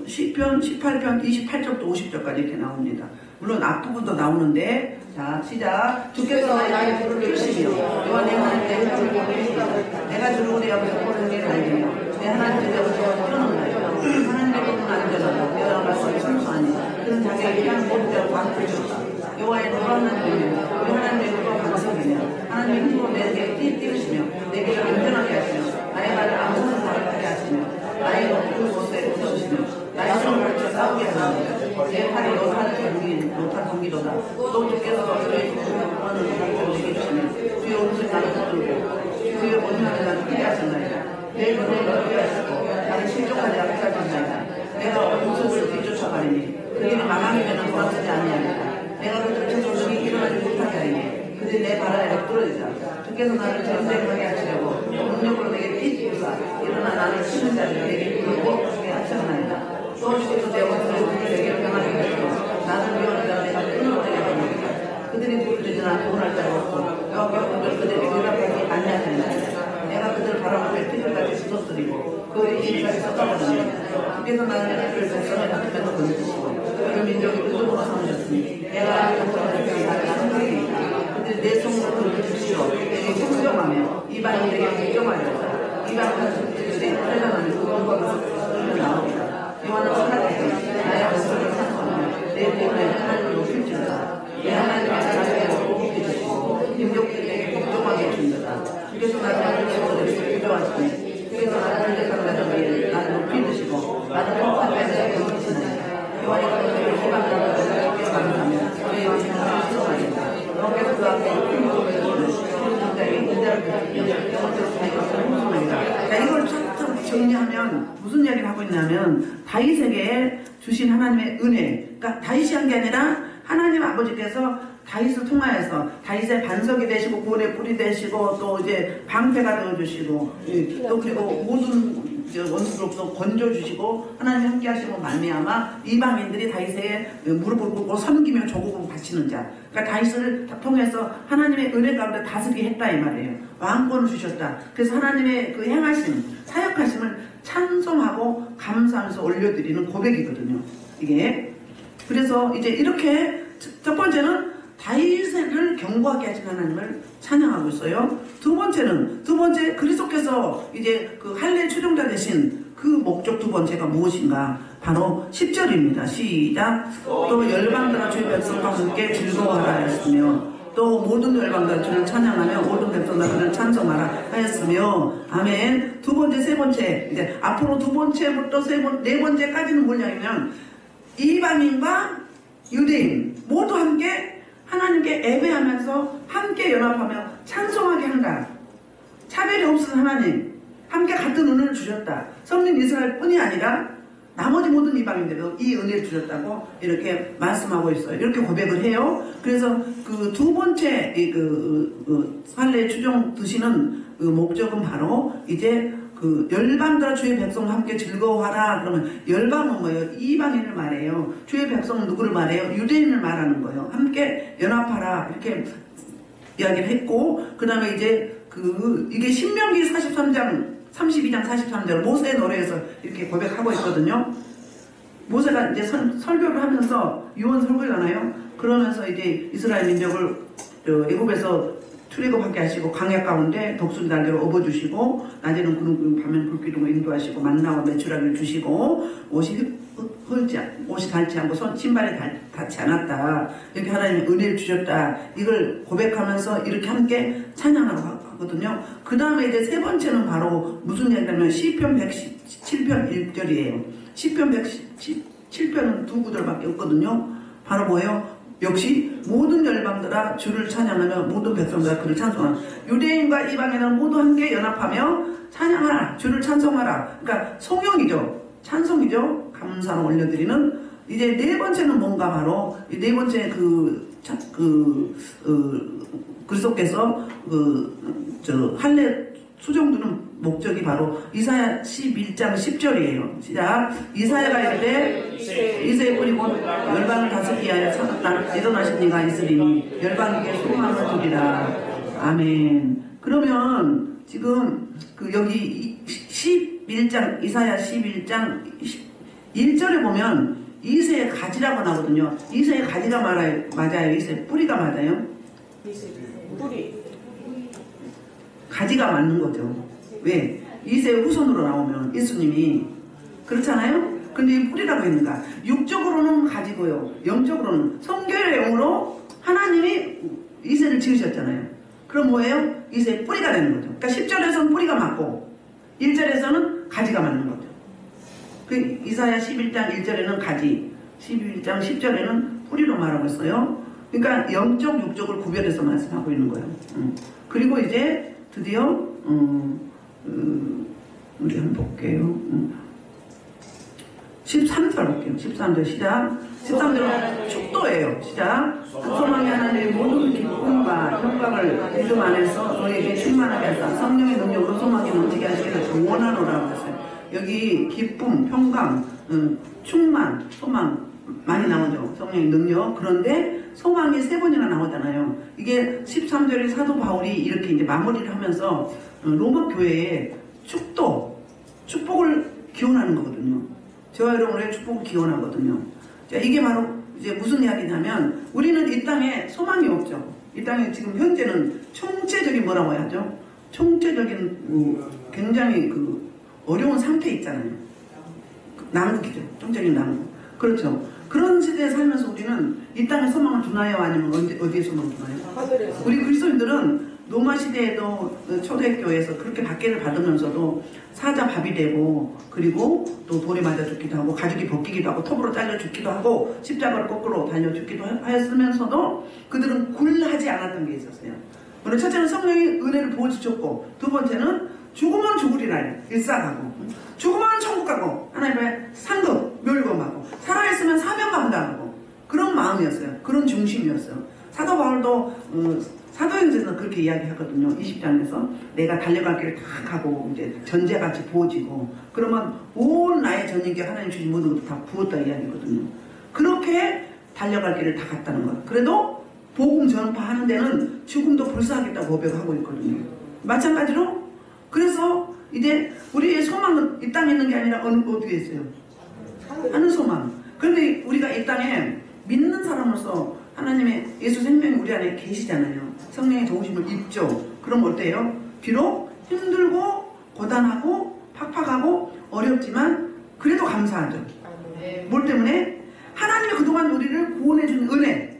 시편 18편 28절부터 50절까지 이렇게 나옵니다. 물론 앞부분도 나오는데, 자 시작. 주께서 나의 불을 끄시며 여호와 내 하나님 내 흠을 보내시며 내가 주로 내 앞에서 보는 게 달리며 내 하나님 내 앞에서 떠나나요. 하나님의 이름은 안전하고 내 말씀이 순수하니 그는 자기의 일한 모든 광풀이 줬다. 여호와의 노란한 이름이며 우리 하나님의 이름으로 강성이며 하나님의 힘으로 내게 띄우시며 내게 안전하게 하시며 나의 발을 아무 상관없게 하시며 나의 높은 곳에 웃어주시며 나의 손을 걸쳐 싸우게 하시며 내 팔이 노탄 경기도다. 또 주께서 저의 주권을 내게 주시며 주의 오른손 나를 붙들고 주의 온유하는 나를 크게 하셨나이다. 내 눈을 넓게 하시고 나를 실족하지 않게 하셨나이다. 내가 어둠 속을 뒤쫓아가리니 그들이 망하면 돌아서지 아니하리라. 내가 그들을 저속히 일어나지 못하게 하리니 그들이 내 발 아래 엎드러지자. 주께서 나를 전쟁하게 하시려고 능력으로 내게 띠띠우사 일어나 나를 치는 자를 내게 이루고 주게 하셨나이다. 또 주께서 내 원수를 내게 평하게 하시고 나를 위하는 자를 내가 끊어내게 하니까 그들이 부르짖으나 도움할 자가 없고 여호와께서 그들에게 응답하지 아니하시나이다. 내가 그들을 바라보며 피들같이 부서뜨리고 그들이 인사에 썩어버리니 주께서 나를 그를 백성의 앞에서 건지시고 그를 민족이 의도로 삼으셨으니 내가 걱정하는 나를 한국이니까 그들이 내 손으로 건져주시오. 내게 공정하며 이방인에게 공정하리로다. 이방 가족들이 회당하며 그것과 나옵니다. 여호와는 선하시고 나의 목소리를 찬송하며 내 기분에 하나님을 높일지어다. 내 하나님의 자녀에게 복이 주시고 민족들에게 복종하게 해줍니다. 주께서 나를 하나님의 기도하시니 주께서 나를 대상자들 위해 나를 높이시고 나를 평판에 건지시나니 여호와의 그들을 희망하며 주께 감사하며 주의 왕님을 수송하리다. 여호와께서 그 앞에 큰 복을 주시는 자에게 인자를 주시며 영원토록 자기 것을 풍성하리라. 자, 이걸 쫙쫙 정리하면 무슨 이야기를 하고 있냐면 다윗에게 주신 하나님의 은혜, 그러니까 다윗이 한 게 아니라 하나님 아버지께서 다윗을 통하여서 다윗의 반석이 되시고 구원의 뿔이 되시고 또 이제 방패가 되어주시고 또 그리고 모든 원수로부터 건져주시고 하나님 함께 하시고 말미암아 이방인들이 다윗의 무릎을 꿇고 섬기며 조국을 바치는 자. 그러니까 다윗을 통해서 하나님의 은혜 가운데 다스리게 했다 이 말이에요. 왕권을 주셨다. 그래서 하나님의 그 행하심, 사역하심을 찬송하고 감사하면서 올려드리는 고백이거든요. 이게. 그래서 이제 이렇게 첫 번째는 다윗을 경고하게 하신 하나님을 찬양하고 있어요. 두 번째 그리스도께서 이제 그 할례 추종자 되신 그 목적 두 번째가 무엇인가? 바로 10절입니다. 시작. 또 열방들아 주의 백성과 함께 즐거워하라 하였으며 또 모든 열방들아 주를 찬양하며 모든 백성들아 그를 찬송하라 하였으며 아멘. 두 번째, 세 번째 이제 앞으로 두 번째부터 네 번째까지는 뭐냐면 이방인과 유대인 모두 함께 하나님께 예배하면서 함께 연합하며 찬송하게 한다. 차별이 없은 하나님 함께 같은 은혜를 주셨다. 성민 이스라엘 뿐이 아니라 나머지 모든 이방인들도 이 은혜를 주셨다고 이렇게 말씀하고 있어요. 이렇게 고백을 해요. 그래서 그 두 번째 할례 추종 드시는 그 목적은 바로 이제 그 열방들아 주의 백성과 함께 즐거워하라. 그러면 열방은 뭐예요? 이방인을 말해요. 주의 백성은 누구를 말해요? 유대인을 말하는 거예요. 함께 연합하라 이렇게 이야기를 했고 그 다음에 이제 이게 신명기 32장 43절 모세의 노래에서 이렇게 고백하고 있거든요. 모세가 이제 설교를 하면서 유언 설교잖아요. 그러면서 이제 이스라엘 민족을 애굽에서 출애굽하게 하시고 광야 가운데 독수리 날개로 업어주시고 낮에는 구름 밤에는 불기둥으로 인도하시고 만나와 메추라기를 주시고 옷이 닳지 않고 신발이 닳지 않았다. 이렇게 하나님의 은혜를 주셨다. 이걸 고백하면서 이렇게 함께 찬양하고 하거든요. 그 다음에 이제 세 번째는 바로 무슨 얘기냐면 시편 117편 1절이에요. 시편 117편은 두 구절밖에 없거든요. 바로 뭐예요? 역시 모든 열방들아 주를 찬양하며 모든 백성들아 그를 찬송하라. 유대인과 이방인은 모두 함께 연합하며 찬양하라. 주를 찬송하라. 그러니까 송영이죠. 찬송이죠. 감사를 올려드리는. 이제 네 번째는 뭔가 바로 이 네 번째 그리스도께서 할례 수종두는 목적이 바로 이사야 11장 10절이에요. 시작. 이사야가 이르되 이새의 뿌리 곧 열방을 다스리게 하여 일어나신 이가 있으리니 열방에게 소망을 주리라. 아멘. 그러면 지금 여기 11장 이사야 11장 1절에 보면 이새의 가지라고 나오거든요. 이새의 가지가 맞아요. 이새의 뿌리가 맞아요. 뿌리. 가지가 맞는 거죠. 왜? 이새의 후손으로 나오면 예수님이 그렇잖아요. 근데 이 뿌리라고 했는가? 육적으로는 가지고요. 영적으로는 성결의 영으로 하나님이 이새를 지으셨잖아요. 그럼 뭐예요? 이새의 뿌리가 되는 거죠. 그러니까 10절에서는 뿌리가 맞고 1절에서는 가지가 맞는 거죠. 그 이사야 11장 1절에는 가지, 11장 10절에는 뿌리로 말하고 있어요. 그러니까 영적, 육적을 구별해서 말씀하고 있는 거예요. 그리고 이제 드디어 우리 한번 볼게요. 13절 볼게요. 13절 시작. 13절은 축도예요. 시작. 소망이 하나님의 모든 기쁨과 평강을 믿음 안에서 너에게 충만하게 하사 성령의 능력으로 소망이 넘치게 하시기를 원하노라고 했어요. 여기 기쁨, 평강, 충만, 소망 많이 나오죠. 성령의 능력. 그런데 소망이 3번이나 나오잖아요. 이게 13절에 사도 바울이 이렇게 이제 마무리를 하면서 로마 교회에 축복을 기원하는 거거든요. 저와 여러분의 축복을 기원하거든요. 자, 이게 바로 이제 무슨 이야기냐면 우리는 이 땅에 소망이 없죠. 이 땅에 지금 현재는 총체적인 뭐라고 해야죠? 총체적인 굉장히 어려운 상태에 있잖아요. 남극이죠. 총체적인 남극. 그렇죠. 그런 시대에 살면서 우리는 이 땅에 소망을 두나요? 아니면 어디에 소망을 두나요? 우리 그리스도인들은 로마 시대에도 초대교회에서 그렇게 박해를 받으면서도 사자 밥이 되고 그리고 또 돌에 맞아 죽기도 하고 가죽이 벗기기도 하고 톱으로 잘려 죽기도 하고 십자가를 거꾸로 달려 죽기도 하였으면서도 그들은 굴하지 않았던 게 있었어요. 오늘 첫째는 성령이 은혜를 부어주셨고 두 번째는 죽으면 죽으리라 일사가고 죽으면 천국 가고 하나님의 상급 멸검하고 살아있으면 사명 감당하고 그런 마음이었어요. 그런 중심이었어요. 사도 바울도 사도행전에서 그렇게 이야기하거든요. 20장에서 내가 달려갈 길을 다 가고 이제 전제같이 부어지고 그러면 온 나의 전인격 하나님 주신 모든 것도 다 부었다 이야기거든요. 그렇게 달려갈 길을 다 갔다는 거예요. 그래도 복음 전파하는 데는 죽음도 불사하겠다고 고백하고 있거든요. 마찬가지로 그래서 이제 우리의 소망은 이 땅에 있는 게 아니라 어디에 있어요? 하는 소망. 그런데 우리가 이 땅에 믿는 사람으로서 하나님의 예수 생명이 우리 안에 계시잖아요. 성령의 도우심을 입죠. 그럼 어때요? 비록 힘들고 고단하고 팍팍하고 어렵지만 그래도 감사하죠. 뭘 때문에? 하나님이 그동안 우리를 구원해준 은혜.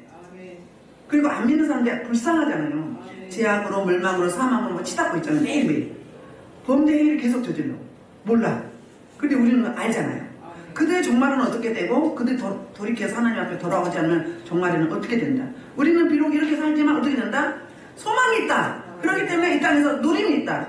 그리고 안 믿는 사람들 불쌍하잖아요. 제약으로 멸망으로 사망으로 치닫고 있잖아요. 매일매일. 범죄 행위를 계속 저질러. 몰라. 근데 우리는 알잖아요. 그들의 종말은 어떻게 되고 그들이 돌이켜서 하나님 앞에 돌아오지 않으면 종말에는 어떻게 된다. 우리는 비록 이렇게 살지만 어떻게 된다? 소망이 있다. 그렇기 때문에 이 땅에서 누림이 있다.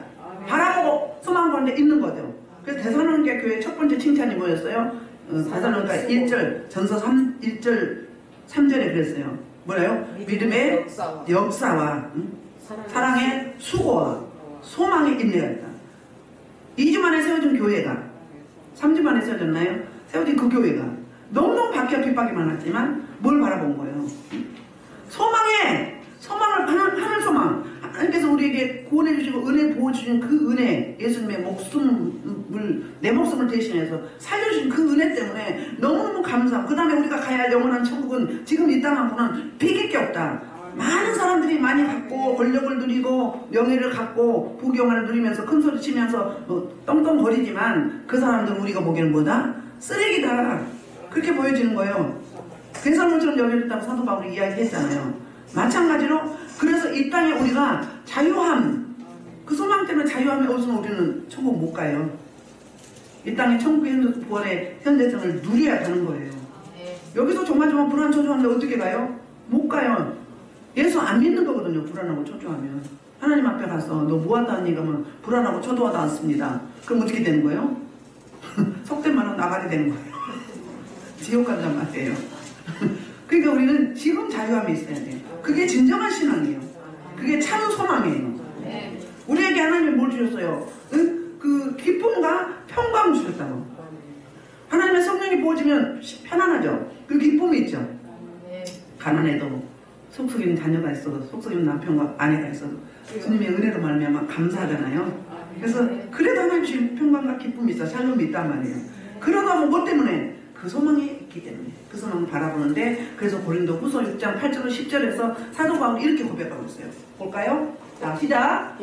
바라보고 소망 가운데 있는 거죠. 그래서 데살로니가 교회 첫 번째 칭찬이 뭐였어요? 데살로니가 1절 전서 1절 3절에 그랬어요. 뭐래요? 믿음의 역사와 사랑의 수고와 소망의 인내가 있다. 2주 만에 세워진 교회가 3주 만에 세워졌나요? 세워진 그 교회가 너무너무 박해와 핍박이 많았지만 뭘 바라본 거예요? 소망을 하늘 소망. 하나님께서 우리에게 구원해 주시고 은혜 부어주신 그 은혜, 예수님의 내 목숨을 대신해서 살려주신 그 은혜 때문에 너무너무 감사하고 그 다음에 우리가 가야 할 영원한 천국은 지금 이 땅하고는 비길 게 없다. 많은 사람들이 많이 갖고 권력을 누리고 명예를 갖고 부경화를 누리면서 큰소리 치면서 떵떵거리지만 그 사람들은 우리가 보기에는 뭐다? 쓰레기다. 그렇게 보여지는 거예요. 괴산물처럼 여겨졌다고 사도 바울이 이야기했잖아요. 마찬가지로 그래서 이 땅에 우리가 자유함, 그 소망 때문에 자유함이 없으면 우리는 천국 못 가요. 이 땅에 천국의 부활의 현대성을 누려야 가는 거예요. 여기서 조마조마 불안초조한데 어떻게 가요? 못 가요. 예수 안 믿는 거거든요. 불안하고 초조하면. 하나님 앞에 가서 너 뭐하다 하니 그러면 불안하고 초조하다 않습니다. 그럼 어떻게 되는 거예요? 속된 말은 나가게 되는 거예요. 지옥 간단 말이에요. 그러니까 우리는 지금 자유함이 있어야 돼요. 그게 진정한 신앙이에요. 그게 참 소망이에요. 우리에게 하나님이 뭘 주셨어요? 그 기쁨과 평강 주셨다고. 하나님의 성령이 부어지면 편안하죠. 그 기쁨이 있죠. 가난해도 속썩이는 자녀가 있어도 속썩이는 남편과 아내가 있어도 주님의 은혜로 말미암아 감사하잖아요. 그래서 그래도 하나님 주신 평강과 기쁨이 있어. 샬롬이 있단 말이에요. 그러다 보면 뭐 때문에? 그 소망이 있기 때문에 그 소망을 바라보는데, 그래서 고린도 후서 6장 8절 10절에서 사도 바울이 이렇게 고백하고 있어요. 볼까요? 자, 시작.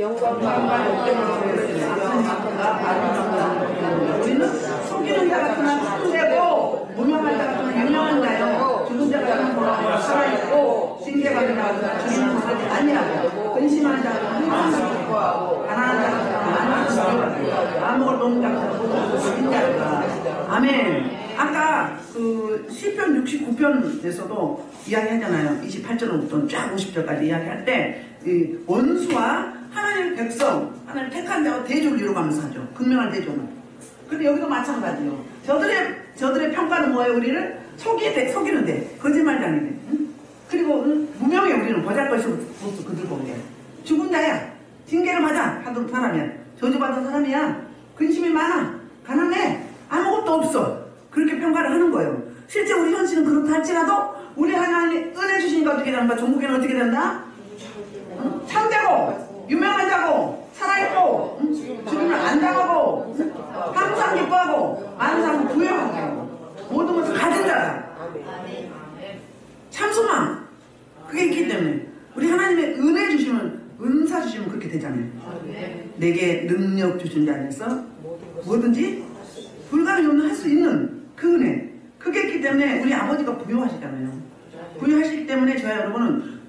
우리는 속이는 자 같으나 참되고 무명한 자 같으나 유명한 자요, 죽은 자 같으나 돌아와 살아있고 징계받은 자 같으나 주님은 하지 아니하고 근심한 자 같으나 항상 기뻐하고 가난한 자 같으나 항상 기뻐하고 아무것도 없는 자 같으나 죽인 자가. 아멘. 아까 그 시편 69편에서도 이야기하잖아요. 28절부터 쫙 50절까지 이야기할 때 이 원수와 하나님의 백성, 하나님 택한 자와 대조를 이루어가면서 하죠. 극명한 대조를. 근데 여기도 마찬가지요. 저들의 평가는 뭐예요? 우리를 속이는데 거짓말장이네. 응? 그리고 무명해. 우리는 보잘것이고 그들 보게. 죽은 자야. 징계를 받아 하던 사람이야. 저주받은 사람이야. 근심이 많아. 가난해. 아무것도 없어. 그렇게 평가를 하는 거예요. 실제 우리 현실은 그렇다 할지라도 우리 하나님 은혜 주시니까 어떻게 된다? 종국에는 어떻게 된다? 참되고 유명한 자고 살아있고 주님을 안 당하고 항상 기뻐하고 항상 부여하고 모든 것을 가진 자다. 참소망. 그게 있기 때문에 우리 하나님의 은혜 주시면, 은사 주시면 그렇게 되잖아요. 내게 능력 주신 자 안에서 뭐든지 불가능이 없는 할 수 있는 그 은혜, 그게 있기 때문에 우리 아버지가 부여하시잖아요. 부여하시기 때문에 저희 여러분은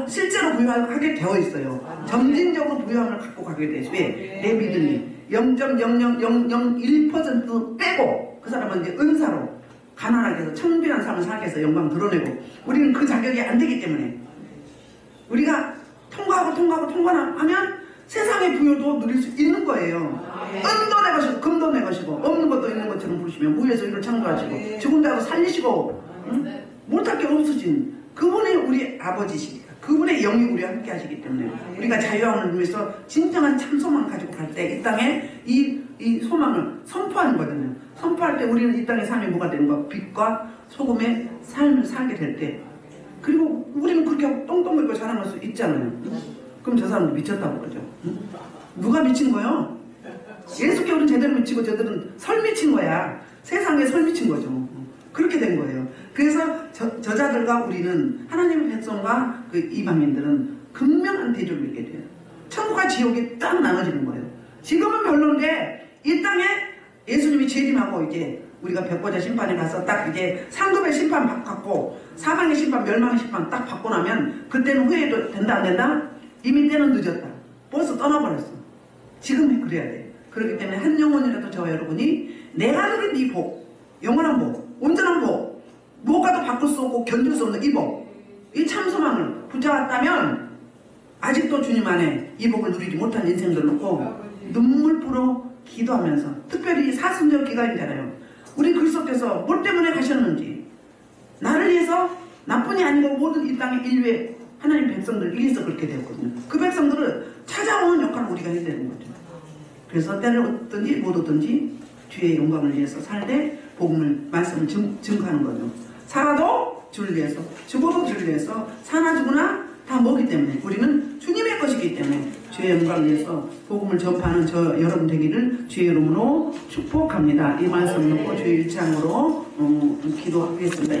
실제로 부여하게 되어 있어요. 점진적으로 부여함을 갖고 가게 되지. 왜? 내 믿음이 0.00001% 빼고 그 사람은 이제 은사로 가난하게 해서 청빈한 삶을 살게 해서 영광 드러내고, 우리는 그 자격이 안 되기 때문에 우리가 통과하면 세상의 부여도 누릴 수 있는 거예요. 은도 내 것이고 금도 내 것이고 없는 것도 있는 것처럼 부르시며 무에서 이를 창조하시고 죽은 자도 살리시고 못할 게 없으신 그분이 우리 아버지시니까 그분의 영이 우리와 함께 하시기 때문에 우리가 자유함을 위해서 진정한 참소망을 가지고 갈 때 이 땅에 이 소망을 선포하는 거거든요. 선포할 때 우리는 이 땅의 삶이 뭐가 되는 거야? 빛과 소금의 삶을 살게 될 때. 그리고 우리는 그렇게 똥똥거리고 자랑할 수 있잖아요. 그럼 저 사람도 미쳤다고 그러죠. 누가 미친 거요? 예수께 우리는 제대로 미치고 저들은 설 미친 거야. 세상에 설 미친 거죠. 그렇게 된 거예요. 그래서 저자들과 우리는 하나님의 백성과 그 이방인들은 극명한 대조를 이루게 돼요. 천국과 지옥이 딱 나눠지는 거예요. 지금은 별론데 이 땅에 예수님이 재림하고 이제 우리가 백보자 심판에 가서 딱 이제 상급의 심판 받고 사망의 심판, 멸망의 심판 딱 받고 나면 그때는 후회도 된다 안 된다? 이미 때는 늦었다. 벌써 떠나버렸어. 지금 그래야 돼. 그렇기 때문에 한 영혼이라도 저와 여러분이 내가 누린 이 복, 영원한 복, 온전한 복, 무엇과도 바꿀 수 없고 견딜 수 없는 이 복, 이 참소망을 붙잡았다면 아직도 주님 안에 이 복을 누리지 못한 인생들 놓고 눈물부로 기도하면서, 특별히 사순절 기간이잖아요. 우리 그리스도께서 뭘 때문에 가셨는지, 나를 위해서 나뿐이 아니고 모든 이 땅의 인류의 하나님 백성들을 위해서 그렇게 되었거든요. 그 백성들을 찾아오는 역할을 우리가 해야 되는 거죠. 그래서 때를 얻든지 못 얻든지 주의 영광을 위해서 살되 복음을, 말씀을 증거하는 거죠. 살아도 주를 위해서, 죽어도 주를 위해서, 사나 죽으나 다 뭐기 때문에 우리는 주님의 것이기 때문에 주의 영광을 위해서 복음을 전파하는 저 여러분 되기를 주의 이름으로 축복합니다. 이 말씀 놓고 주의 일창으로 기도하겠습니다.